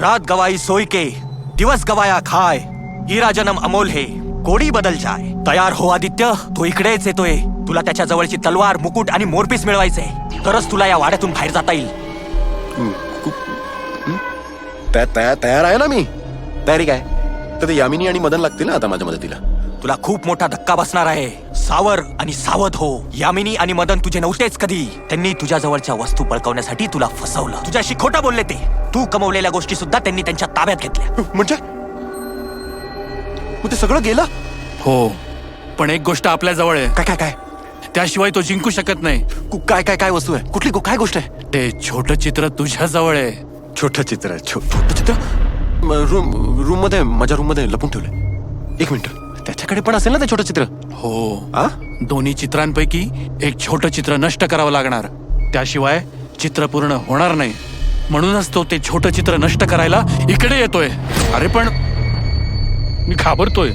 रात गवाई सोई के दिवस गवाया खाय, हीरा जन्म अमोल है कोडी बदल जाय. तयार हो आदित्य, तो इकडेच येतोय. तुला त्याच्या जवळची तलवार, मुकुट आणि मोरपीस मिळवायचंय. तरच तुला या वाड्यातून बाहेर जाता येईल. तयार आहे ना मी. तयारी काय तर ते यामिनी आणि मदन लागतील ना आता माझ्या मदतीला. तुला खूप मोठा धक्का बसणार आहे. सावर आणि सावध हो. यामिनी आणि मदन तुझे नव्हतेच कधी. त्यांनी तुझ्या जवळच्या वस्तू बळकावण्यासाठी तुला फसवलं. तुझ्याशी खोटं बोलले ते. तू कमवलेल्या गोष्टी सुद्धा त्यांनी त्यांच्या ताब्यात घेतल्या. म्हणजे मग ते सगळं गेलं. हो, पण एक गोष्ट आपल्या जवळ आहे. काय काय काय त्याशिवाय तो जिंकू शकत नाही. काय काय काय वस्तू आहे. कुठली काय गोष्ट आहे. ते छोटं चित्र तुझ्या जवळ आहे. छोटं चित्र आहे. छोटं चित्र रूम मध्ये माझ्या रूम मध्ये लपून ठेवलंय. एक मिनिट, त्याच्याकडे पण असेल ना ते छोटं चित्र. हो, आ? दोन्ही चित्रांपैकी एक छोटं चित्र नष्ट करावं लागणार. त्याशिवाय चित्र पूर्ण होणार नाही. म्हणूनच तो ते छोटं चित्र नष्ट करायला इकडे येतोय. अरे पण मी घाबरतोय.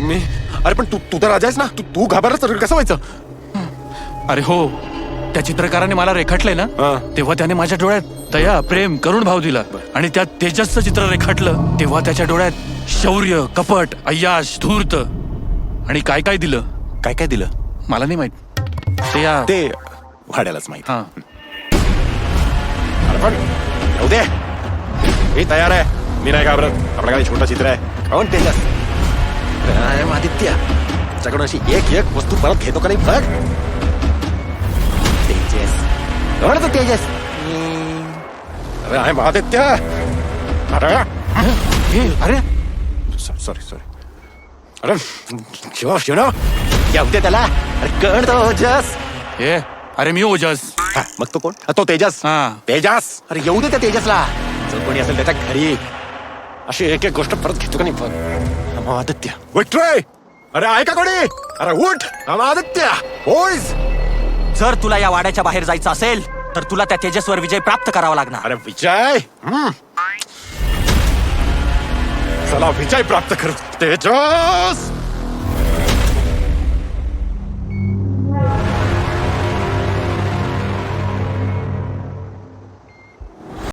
मी अरे पण तू तर राजा आहेस ना. तू घाबरलास तर कसं व्हायचं. अरे हो, त्या चित्रकाराने मला रेखाटलंय ना, हा. तेव्हा त्याने माझ्या डोळ्यात दया, प्रेम, करुण भाव दिला. आणि त्यात तेजसचं चित्र रेखाटलं तेव्हा त्याच्या डोळ्यात शौर्य, कपट, अय्याश, धूर्त आणि काय काय दिलं. काय काय दिलं मला नाही माहित. ते वाड्यालाच माहित. हा, अरे पण जाऊ दे, मी तयार आहे. मी नाही घाबरत. आपल्याकडे छोटं चित्र आहे. कोण तेजस. अरे आदित्य, त्याच्याकडून अशी एक वस्तू परत घेतो का नाही बघ. तेजस, कोण तो तेजस. अरे आहे आदित्य. अरे अरे सॉरी अरे शिव येऊ दे त्याला. अरे कोण तो ओजस. अरे मी ओजस. मग तो कोण. तो तेजस. हा. तेजस. अरे येऊ दे त्या तेजसला. जर कोणी असेल त्याच्या घरी अशी एक गोष्ट परत घेतो का नाही बघ. आदित्य उठ रे. अरे आहे का कोणी. अरे उठ. आदित्य होईस. जर तुला या वाड्याच्या बाहेर जायचं असेल तर तुला त्या तेजसवर विजय प्राप्त करावा लागणार. अरे विजय. चला विजय प्राप्त कर तेजस.